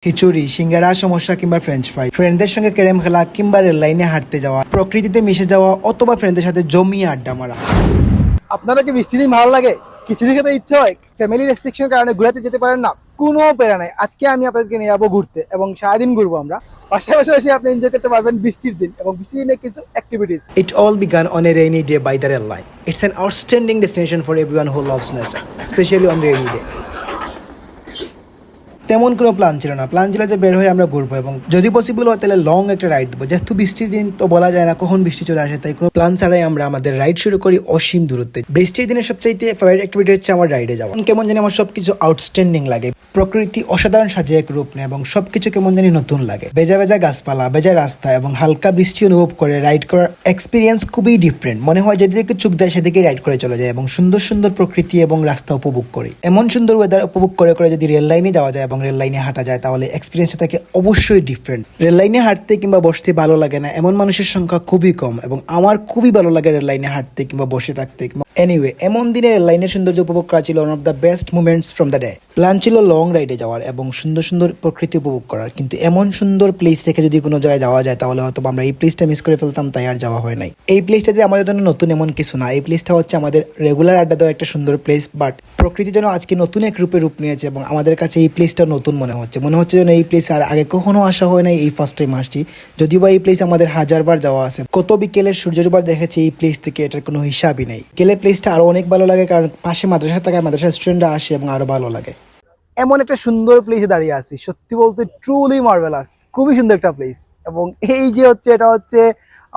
খিচুড়ি, সিঙ্গারা, সমোসা কিংবা French fry, ফ্রেন্ডদের সঙ্গে ক্যারেম খেলা কিংবা রেল লাইনে হাঁটতে যাওয়া, প্রকৃতিতে মিশে যাওয়া অথবা ফ্রেন্ডদের সাথে জমিয়ে আড্ডা মারা। আপনারা কি বৃষ্টি দিন ভালো লাগে? খিচুড়ি খেতে ইচ্ছে হয়, ফ্যামিলি রেস্ট্রিকশনের কারণে ঘুরাতে যেতে পারেন না, কোনো প্যারা নাই। আজকে আমি আপনাদেরকে নিয়ে যাবো ঘুরতে এবং সারাদিন ঘুরবো আমরা। পাশাপাশি আপনি এনজয় করতে পারবেন বৃষ্টির দিন এবং বৃষ্টির দিনে কিছু activities. It all began on a rainy day by the rail line. It's an outstanding destination for everyone who loves nature, especially on rainy day. তেমন কোনো প্ল্যান ছিল না, প্ল্যান ছিল যে বের হয়ে আমরা ঘুরবো এবং যদি পসিবল হয় তাহলে লং একটা রাইড দেবো। যেহেতু বৃষ্টির দিন তো বলা যায় না কখন বৃষ্টি চলে আসে, তাই কোনো প্ল্যান ছাড়াই আমরা আমাদের রাইড শুরু করি অসীম দূরত্বে। বৃষ্টির দিনের সবচাইতে ফেভারিট অ্যাক্টিভিটি হচ্ছে আমার রাইডে যাওয়া। কেমন জানি আমার সবকিছু আউটস্ট্যান্ডিং লাগে, প্রকৃতি অসাধারণ সাজে এক রূপ নেয় এবং সবকিছু কেমন জানি নতুন লাগে। ভেজা ভেজা গাছপালা, ভেজা রাস্তা এবং হালকা বৃষ্টি অনুভব করে রাইড করার এক্সপিরিয়েন্স খুবই ডিফারেন্ট। মনে হয় যেদিকে চোখ যায় সেদিকে রাইড করে চলে যায় এবং সুন্দর সুন্দর প্রকৃতি এবং রাস্তা উপভোগ করি। এমন সুন্দর ওয়েদার উপভোগ করে করে যদি রেল লাইনে যাওয়া যায় এবং রেল লাইনে হাঁটা যায় তাহলে এক্সপিরিয়েন্সটা থাকে অবশ্যই ডিফারেন্ট। রেল লাইনে হাঁটতে কিংবা বসতে ভালো লাগে না এমন মানুষের সংখ্যা খুবই কম এবং আমার খুবই ভালো লাগে রেল লাইনে হাঁটতে কিংবা বসে থাকতে। এনিওয়ে, এমন দিনে রেল লাইনের সৌন্দর্য উপভোগ করা ছিল one of the best moments from the day. Plan ছিল লং রাইডে যাওয়ার এবং সুন্দর সুন্দর প্রকৃতি উপভোগ করার, কিন্তু এমন সুন্দর প্লেস থেকে যদি কোনো জায়গায় যাওয়া যায় তাহলে হয়তো আমরা এই প্লেসটা মিস করে ফেলতাম, তাই আর যাওয়া হয় নাই। এই প্লেসটা যে আমাদের জন্য নতুন এমন কিছু না, এই প্লেসটা হচ্ছে আমাদের রেগুলার আড্ডা দেওয়ার একটা সুন্দর প্লেস, বাট প্রকৃতি যেন আজকে নতুন এক রূপ নিয়েছে এবং আমাদের কাছে এই প্লেসটা নতুন মনে হচ্ছে যেন এই প্লেস আর আগে কখনো আসা হয় নাই, এই ফার্স্ট টাইম আসছি। যদিও বা এই প্লেস আমাদের হাজারবার যাওয়া আছে, কত বিকেলের সূর্যবার দেখেছি এই প্লেস থেকে, এটার কোনো হিসাবই নেই। গেলে প্লেসটা আরো অনেক ভালো লাগে কারণ পাশে মাদ্রাসা থাকে, মাদ্রাসা স্টুডেন্টরা আসে এবং আরো ভালো লাগে। এমন একটা সুন্দর প্লেসে দাঁড়িয়ে আছি, সত্যি বলতে ট্রুলি মার্ভেলাস, খুবই সুন্দর একটা প্লেস। এবং এই যে এটা হচ্ছে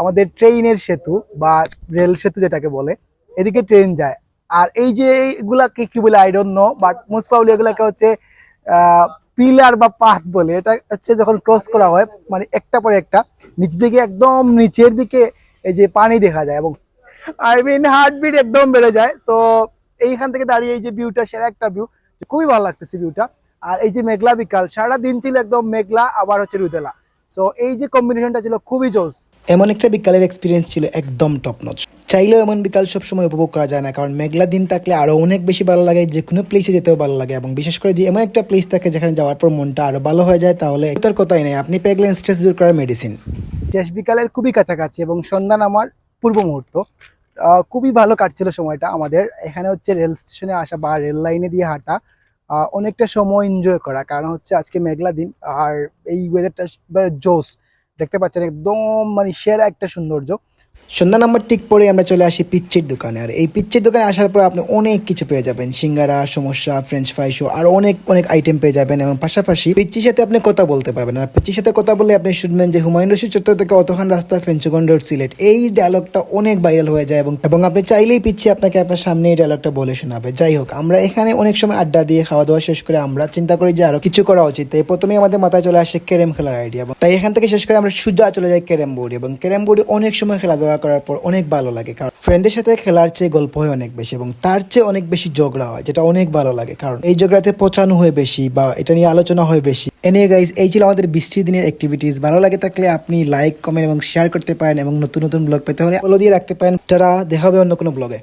আমাদের ট্রেনের সেতু বা রেল সেতু যেটাকে বলে, এদিকে ট্রেন যায়। আর এই যে এগুলাকে কি বলে I don't know, but most probably এগুলাকে হচ্ছে পিলার বা পাথ বলে। এটা হচ্ছে যখন ক্রস করা হয় মানে একটা পরে একটা নিচ দিকে একদম নিচের দিকে এই যে পানি দেখা যায় এবং হার্টবিট একদম বেড়ে যায়। সো এইখান থেকে দাঁড়িয়ে এই যে ভিউটা, সেরা একটা ভিউ, খুবই ভালো লাগতেছে ভিউটা। আর এই যে মেঘলা বিকাল, সারা দিন ছিল একদম মেঘলা, আবার হচ্ছে রুদেলা। সো এই যে কম্বিনেশনটা ছিল খুবই জোস। এমন একটা বিকালের এক্সপিরিয়েন্স ছিল একদম টপ নচ। চাইলেও এমন বিকাল সবসময় উপভোগ করা যায় না, কারণ মেঘলা দিন থাকলে আরো অনেক বেশি ভালো লাগে, যে কোনো প্লেসে যেতেও ভালো লাগে এবং বিশেষ করে যে এমন একটা প্লেস থাকে যেখানে যাওয়ার পর মনটা আরো ভালো হয়ে যায়, তাহলে তার কথাই নেই, আপনি পেয়ে গেলেন স্ট্রেস দূর করার মেডিসিন। শেষ বিকালের খুবই কাছাকাছি এবং সন্ধ্যা নামার পূর্ব মুহূর্ত, খুবই ভালো কাটছিল সময়টা আমাদের। এখানে হচ্ছে রেল স্টেশনে আসা বা রেল লাইনে দিয়ে হাঁটা, অনেকটা সময় এনজয় করা, কারণ হচ্ছে আজকে মেঘলা দিন আর এই ওয়েদারটা জোস। দেখতে পাচ্ছেন একদম মানে সেরা একটা সৌন্দর্য। সন্ধ্যা নাম্বার ঠিক পরে আমরা চলে আসি পিচ্চির দোকানে, আর এই পিচ্চির দোকানে আসার পর আপনি অনেক কিছু পেয়ে যাবেন, সিঙ্গারা, সমোসা, ফ্রেঞ্চ ফ্রাই সহ আরো অনেক অনেক আইটেম পেয়ে যাবেন এবং পাশাপাশি পিচ্চির সাথে আপনি কথা বলতে পারবেন। আর পিচ্চির সাথে কথা বলে আপনি শুনবেন যে হুমায়ুন রশিদ চত্বর থেকে অতখান রাস্তা ফেঞ্চুগঞ্জ রোড সিলেট, এই ডায়লগটা অনেক ভাইরাল হয়ে যায় এবং আপনি চাইলেই পিচ্চি আপনাকে আপনার সামনে এই ডায়লগটা বলে শোনাবে। যাই হোক, আমরা এখানে অনেক সময় আড্ডা দিয়ে খাওয়া দাওয়া শেষ করে আমরা চিন্তা করি যে আরো কিছু করা উচিত, তাই প্রথমেই আমাদের মাথায় চলে আসে ক্যারেম খেলার আইডিয়া। তাই এখান থেকে শেষ করে আমরা সোজা চলে যাই ক্যারেম বোর্ডে এবং ক্যারেম বোর্ডে অনেক সময় খেলাধুলা করার পর অনেক ভালো লাগে, কারণ ফ্রেন্ডদের সাথে খেলার চেয়ে গল্প হয় অনেক বেশি এবং তার চেয়ে অনেক বেশি ঝগড়া হয়, যেটা অনেক ভালো লাগে কারণ এই ঝগড়াতে পচানো হয় বেশি বা এটা নিয়ে আলোচনা হয় বেশি। এনিওয়ে গাইস, এই ছিল আমাদের বৃষ্টির দিনের অ্যাক্টিভিটিস। ভালো লাগে থাকলে আপনি লাইক, কমেন্ট এবং শেয়ার করতে পারেন এবং নতুন নতুন ব্লগ পেতে হলে ফলো দিয়ে রাখতে পারেন। তারা দেখা হবে অন্য কোনো ব্লগে।